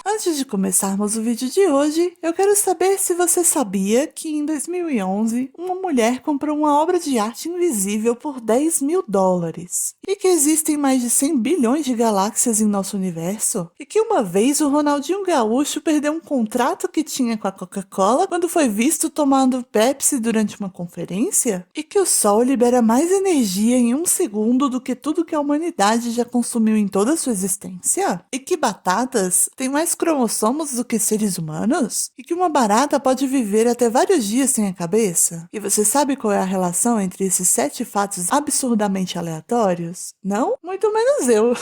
Antes de começarmos o vídeo de hoje, eu quero saber se você sabia que em 2011 uma mulher comprou uma obra de arte invisível por $10.000 e que existem mais de 100 bilhões de galáxias em nosso universo e que uma vez o Ronaldinho Gaúcho perdeu um contrato que tinha com a Coca-Cola quando foi visto tomando Pepsi durante uma conferência e que o Sol libera mais energia em um segundo do que tudo que a humanidade já consumiu em toda a sua existência e que batatas têm mais cromossomos do que seres humanos? E que uma barata pode viver até vários dias sem a cabeça? E você sabe qual é a relação entre esses 7 fatos absurdamente aleatórios? Não? Muito menos eu.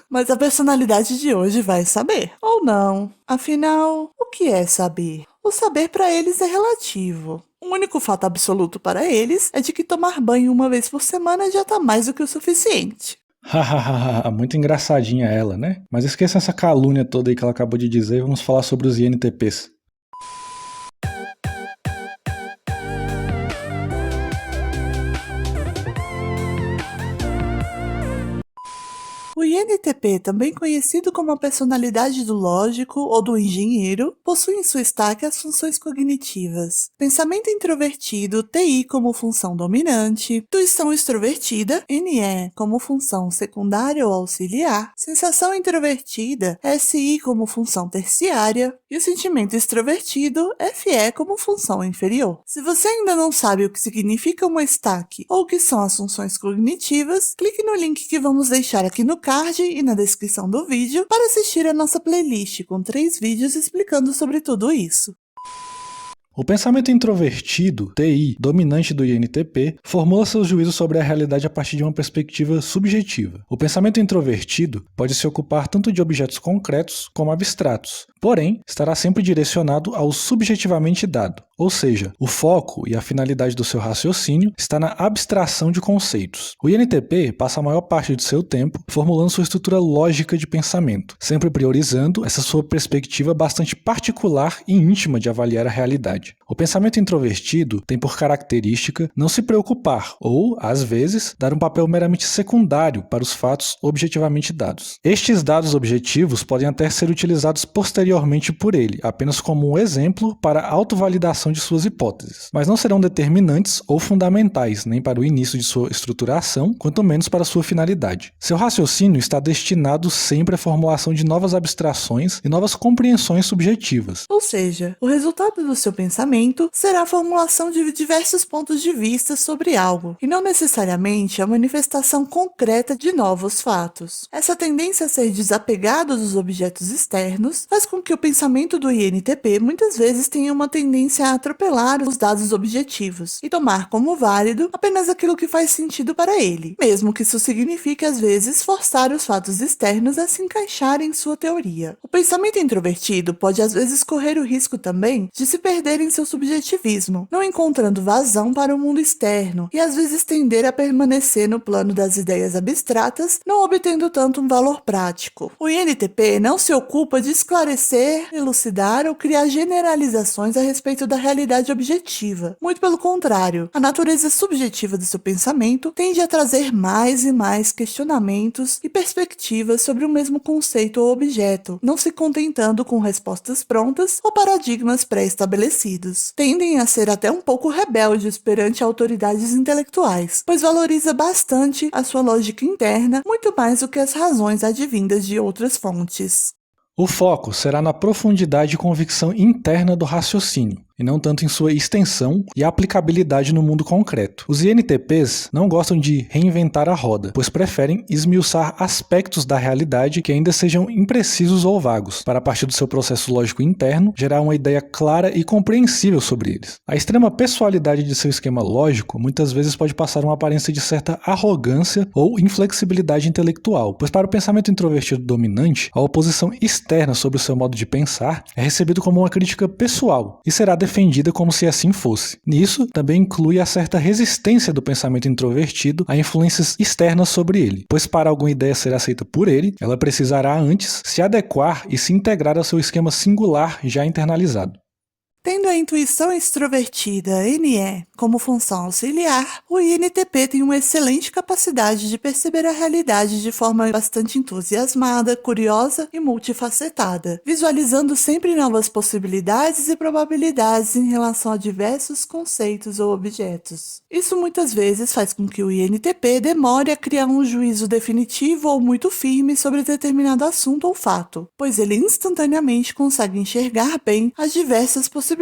Mas a personalidade de hoje vai saber. Ou não. Afinal, o que é saber? O saber para eles é relativo. O único fato absoluto para eles é de que tomar banho uma vez por semana já tá mais do que o suficiente. Hahaha, muito engraçadinha ela, né? Mas esqueça essa calúnia toda aí que ela acabou de dizer e vamos falar sobre os INTPs. O INTP, também conhecido como a personalidade do lógico ou do engenheiro, possui em sua estaque as funções cognitivas: pensamento introvertido, TI como função dominante, intuição extrovertida, NE como função secundária ou auxiliar, sensação introvertida, SI como função terciária e o sentimento extrovertido, FE como função inferior. Se você ainda não sabe o que significa uma estaque ou o que são as funções cognitivas, clique no link que vamos deixar aqui no card e na descrição do vídeo para assistir a nossa playlist com 3 vídeos explicando sobre tudo isso. O pensamento introvertido, TI, dominante do INTP, formula seus juízos sobre a realidade a partir de uma perspectiva subjetiva. O pensamento introvertido pode se ocupar tanto de objetos concretos como abstratos, porém, estará sempre direcionado ao subjetivamente dado, ou seja, o foco e a finalidade do seu raciocínio está na abstração de conceitos. O INTP passa a maior parte de seu tempo formulando sua estrutura lógica de pensamento, sempre priorizando essa sua perspectiva bastante particular e íntima de avaliar a realidade. O pensamento introvertido tem por característica não se preocupar ou, às vezes, dar um papel meramente secundário para os fatos objetivamente dados. Estes dados objetivos podem até ser utilizados posteriormente por ele, apenas como um exemplo para a autovalidação de suas hipóteses, mas não serão determinantes ou fundamentais nem para o início de sua estruturação, quanto menos para sua finalidade. Seu raciocínio está destinado sempre à formulação de novas abstrações e novas compreensões subjetivas. Ou seja, o resultado do seu pensamento será a formulação de diversos pontos de vista sobre algo, e não necessariamente a manifestação concreta de novos fatos. Essa tendência a ser desapegado dos objetos externos faz com que o pensamento do INTP muitas vezes tenha uma tendência a atropelar os dados objetivos e tomar como válido apenas aquilo que faz sentido para ele, mesmo que isso signifique às vezes forçar os fatos externos a se encaixarem em sua teoria. O pensamento introvertido pode às vezes correr o risco também de se perder em seu subjetivismo, não encontrando vazão para o mundo externo e às vezes tender a permanecer no plano das ideias abstratas, não obtendo tanto um valor prático. O INTP não se ocupa de esclarecer, elucidar ou criar generalizações a respeito da realidade objetiva. Muito pelo contrário, a natureza subjetiva do seu pensamento tende a trazer mais e mais questionamentos e perspectivas sobre o mesmo conceito ou objeto, não se contentando com respostas prontas ou paradigmas pré-estabelecidos. Tendem a ser até um pouco rebeldes perante autoridades intelectuais, pois valoriza bastante a sua lógica interna, muito mais do que as razões advindas de outras fontes. O foco será na profundidade e convicção interna do raciocínio, e não tanto em sua extensão e aplicabilidade no mundo concreto. Os INTPs não gostam de reinventar a roda, pois preferem esmiuçar aspectos da realidade que ainda sejam imprecisos ou vagos, para a partir do seu processo lógico interno, gerar uma ideia clara e compreensível sobre eles. A extrema pessoalidade de seu esquema lógico muitas vezes pode passar uma aparência de certa arrogância ou inflexibilidade intelectual, pois para o pensamento introvertido dominante, a oposição externa sobre o seu modo de pensar é recebido como uma crítica pessoal e será defendida como se assim fosse. Nisso, também inclui a certa resistência do pensamento introvertido a influências externas sobre ele, pois para alguma ideia ser aceita por ele, ela precisará antes se adequar e se integrar ao seu esquema singular já internalizado. Tendo a intuição extrovertida, NE, como função auxiliar, o INTP tem uma excelente capacidade de perceber a realidade de forma bastante entusiasmada, curiosa e multifacetada, visualizando sempre novas possibilidades e probabilidades em relação a diversos conceitos ou objetos. Isso muitas vezes faz com que o INTP demore a criar um juízo definitivo ou muito firme sobre determinado assunto ou fato, pois ele instantaneamente consegue enxergar bem as diversas possibilidades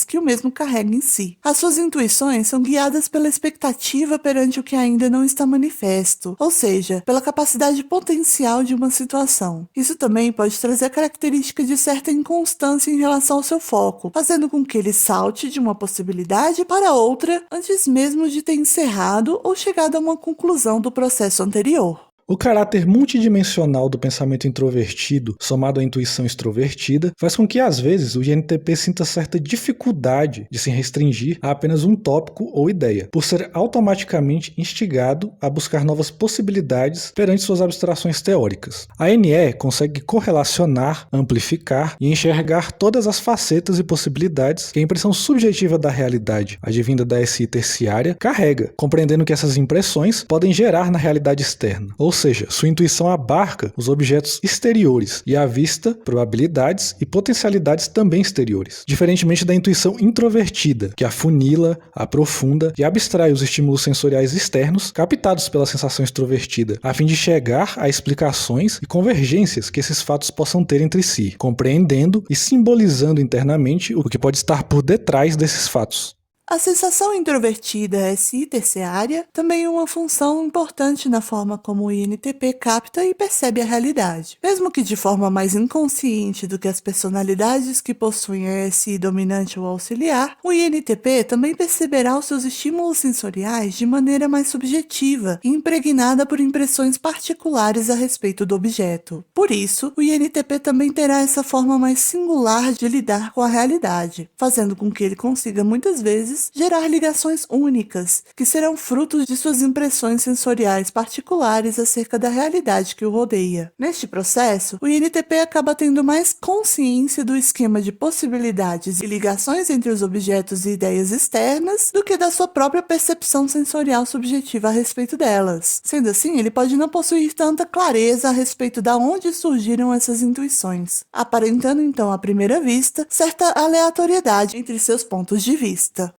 que o mesmo carrega em si. As suas intuições são guiadas pela expectativa perante o que ainda não está manifesto, ou seja, pela capacidade potencial de uma situação. Isso também pode trazer a característica de certa inconstância em relação ao seu foco, fazendo com que ele salte de uma possibilidade para outra antes mesmo de ter encerrado ou chegado a uma conclusão do processo anterior. O caráter multidimensional do pensamento introvertido, somado à intuição extrovertida, faz com que, às vezes, o INTP sinta certa dificuldade de se restringir a apenas um tópico ou ideia, por ser automaticamente instigado a buscar novas possibilidades perante suas abstrações teóricas. A NE consegue correlacionar, amplificar e enxergar todas as facetas e possibilidades que a impressão subjetiva da realidade, advinda da SI terciária, carrega, compreendendo que essas impressões podem gerar na realidade externa. Ou seja, sua intuição abarca os objetos exteriores e avista probabilidades e potencialidades também exteriores, diferentemente da intuição introvertida, que afunila, aprofunda e abstrai os estímulos sensoriais externos captados pela sensação extrovertida, a fim de chegar a explicações e convergências que esses fatos possam ter entre si, compreendendo e simbolizando internamente o que pode estar por detrás desses fatos. A sensação introvertida SI terciária também é uma função importante na forma como o INTP capta e percebe a realidade. Mesmo que de forma mais inconsciente do que as personalidades que possuem a SI dominante ou auxiliar, o INTP também perceberá os seus estímulos sensoriais de maneira mais subjetiva e impregnada por impressões particulares a respeito do objeto. Por isso, o INTP também terá essa forma mais singular de lidar com a realidade, fazendo com que ele consiga muitas vezes gerar ligações únicas, que serão frutos de suas impressões sensoriais particulares acerca da realidade que o rodeia. Neste processo, o INTP acaba tendo mais consciência do esquema de possibilidades e ligações entre os objetos e ideias externas do que da sua própria percepção sensorial subjetiva a respeito delas. Sendo assim, ele pode não possuir tanta clareza a respeito de onde surgiram essas intuições, aparentando então à primeira vista certa aleatoriedade entre seus pontos de vista.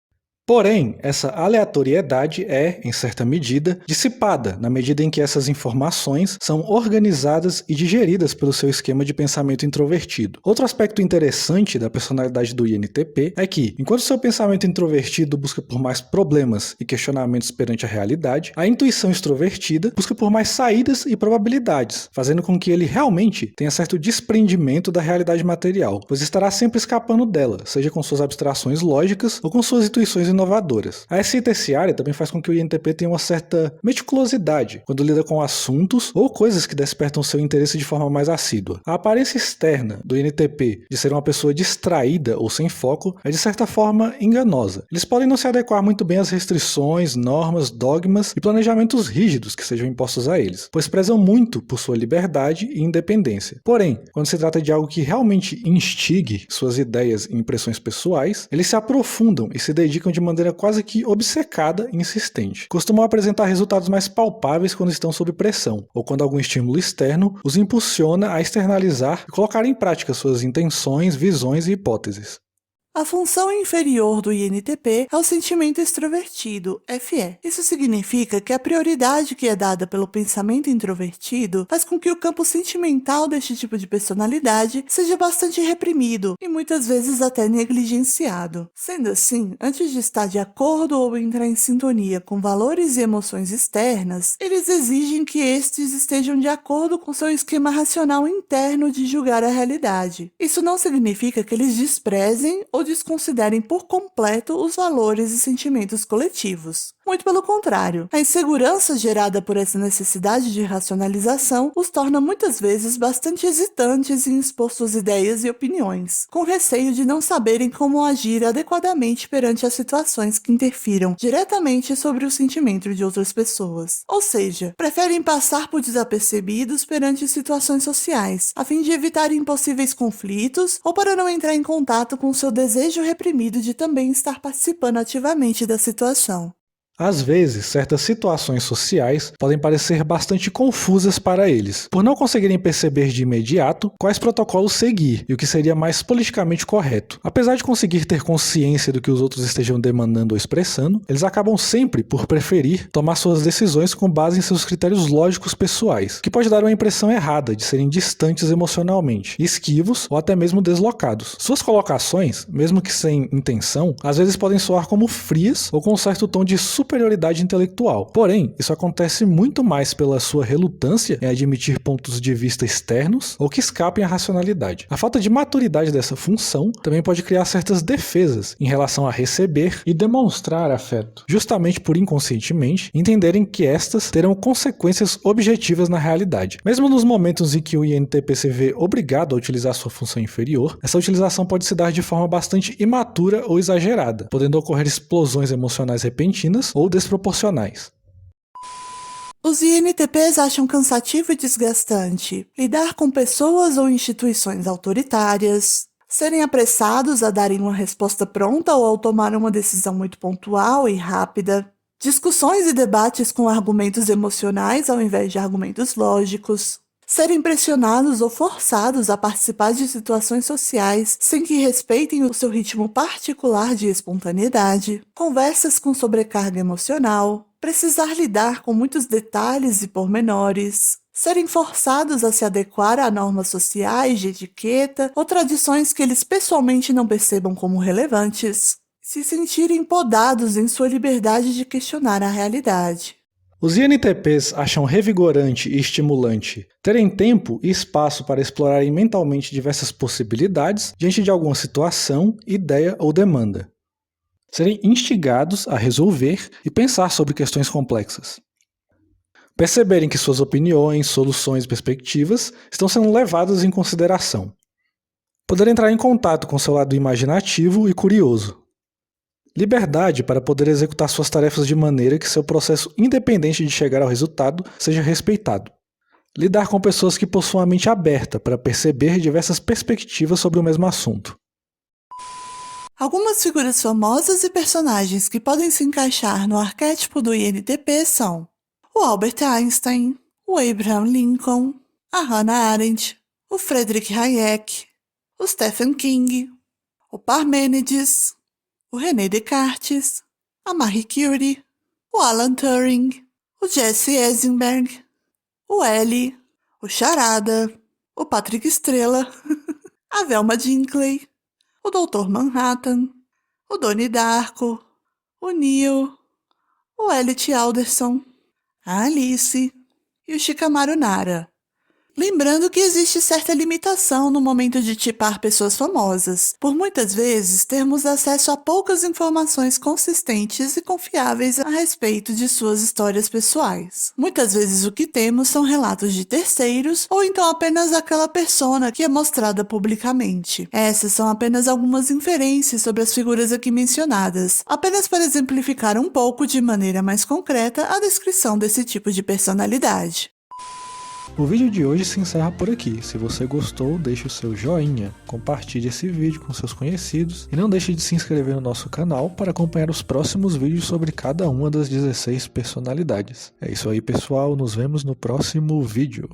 Porém, essa aleatoriedade é, em certa medida, dissipada na medida em que essas informações são organizadas e digeridas pelo seu esquema de pensamento introvertido. Outro aspecto interessante da personalidade do INTP é que, enquanto seu pensamento introvertido busca por mais problemas e questionamentos perante a realidade, a intuição extrovertida busca por mais saídas e probabilidades, fazendo com que ele realmente tenha certo desprendimento da realidade material, pois estará sempre escapando dela, seja com suas abstrações lógicas ou com suas intuições inovadoras. A SI terciária também faz com que o INTP tenha uma certa meticulosidade quando lida com assuntos ou coisas que despertam seu interesse de forma mais assídua. A aparência externa do INTP de ser uma pessoa distraída ou sem foco é de certa forma enganosa. Eles podem não se adequar muito bem às restrições, normas, dogmas e planejamentos rígidos que sejam impostos a eles, pois prezam muito por sua liberdade e independência. Porém, quando se trata de algo que realmente instigue suas ideias e impressões pessoais, eles se aprofundam e se dedicam de maneira quase que obcecada e insistente. Costumam apresentar resultados mais palpáveis quando estão sob pressão, ou quando algum estímulo externo os impulsiona a externalizar e colocar em prática suas intenções, visões e hipóteses. A função inferior do INTP é o sentimento extrovertido, FE. Isso significa que a prioridade que é dada pelo pensamento introvertido faz com que o campo sentimental deste tipo de personalidade seja bastante reprimido e muitas vezes até negligenciado. Sendo assim, antes de estar de acordo ou entrar em sintonia com valores e emoções externas, eles exigem que estes estejam de acordo com seu esquema racional interno de julgar a realidade. Isso não significa que eles desprezem ou desconsiderem por completo os valores e sentimentos coletivos. Muito pelo contrário, a insegurança gerada por essa necessidade de racionalização os torna muitas vezes bastante hesitantes em expor suas ideias e opiniões, com receio de não saberem como agir adequadamente perante as situações que interfiram diretamente sobre o sentimento de outras pessoas. Ou seja, preferem passar por desapercebidos perante situações sociais, a fim de evitar impossíveis conflitos ou para não entrar em contato com seu desejo desejo reprimido de também estar participando ativamente da situação. Às vezes, certas situações sociais podem parecer bastante confusas para eles, por não conseguirem perceber de imediato quais protocolos seguir e o que seria mais politicamente correto. Apesar de conseguir ter consciência do que os outros estejam demandando ou expressando, eles acabam sempre por preferir tomar suas decisões com base em seus critérios lógicos pessoais, que pode dar uma impressão errada de serem distantes emocionalmente, esquivos ou até mesmo deslocados. Suas colocações, mesmo que sem intenção, às vezes podem soar como frias ou com um certo tom de superioridade intelectual. Porém, isso acontece muito mais pela sua relutância em admitir pontos de vista externos ou que escapem à racionalidade. A falta de maturidade dessa função também pode criar certas defesas em relação a receber e demonstrar afeto, justamente por inconscientemente entenderem que estas terão consequências objetivas na realidade. Mesmo nos momentos em que o INTP se vê obrigado a utilizar sua função inferior, essa utilização pode se dar de forma bastante imatura ou exagerada, podendo ocorrer explosões emocionais repentinas ou desproporcionais. Os INTPs acham cansativo e desgastante lidar com pessoas ou instituições autoritárias, serem apressados a darem uma resposta pronta ou ao tomar uma decisão muito pontual e rápida, discussões e debates com argumentos emocionais ao invés de argumentos lógicos, serem pressionados ou forçados a participar de situações sociais sem que respeitem o seu ritmo particular de espontaneidade, conversas com sobrecarga emocional, precisar lidar com muitos detalhes e pormenores, serem forçados a se adequar a normas sociais de etiqueta ou tradições que eles pessoalmente não percebam como relevantes, se sentirem podados em sua liberdade de questionar a realidade. Os INTPs acham revigorante e estimulante terem tempo e espaço para explorarem mentalmente diversas possibilidades diante de alguma situação, ideia ou demanda. Serem instigados a resolver e pensar sobre questões complexas. Perceberem que suas opiniões, soluções e perspectivas estão sendo levadas em consideração. Poder entrar em contato com seu lado imaginativo e curioso. Liberdade para poder executar suas tarefas de maneira que seu processo independente de chegar ao resultado seja respeitado. Lidar com pessoas que possuam a mente aberta para perceber diversas perspectivas sobre o mesmo assunto. Algumas figuras famosas e personagens que podem se encaixar no arquétipo do INTP são o Albert Einstein, o Abraham Lincoln, a Hannah Arendt, o Friedrich Hayek, o Stephen King, o Parmênides, o René Descartes, a Marie Curie, o Alan Turing, o Jesse Eisenberg, o L, o Charada, o Patrick Estrela, a Velma Dinkley, o Dr. Manhattan, o Donnie Darko, o Neo, o Elliot Alderson, a Alice e o Shikamaru Nara. Lembrando que existe certa limitação no momento de tipar pessoas famosas, por muitas vezes termos acesso a poucas informações consistentes e confiáveis a respeito de suas histórias pessoais. Muitas vezes o que temos são relatos de terceiros ou então apenas aquela persona que é mostrada publicamente. Essas são apenas algumas inferências sobre as figuras aqui mencionadas, apenas para exemplificar um pouco de maneira mais concreta a descrição desse tipo de personalidade. O vídeo de hoje se encerra por aqui. Se você gostou, deixe o seu joinha, compartilhe esse vídeo com seus conhecidos e não deixe de se inscrever no nosso canal para acompanhar os próximos vídeos sobre cada uma das 16 personalidades. É isso aí, pessoal. Nos vemos no próximo vídeo.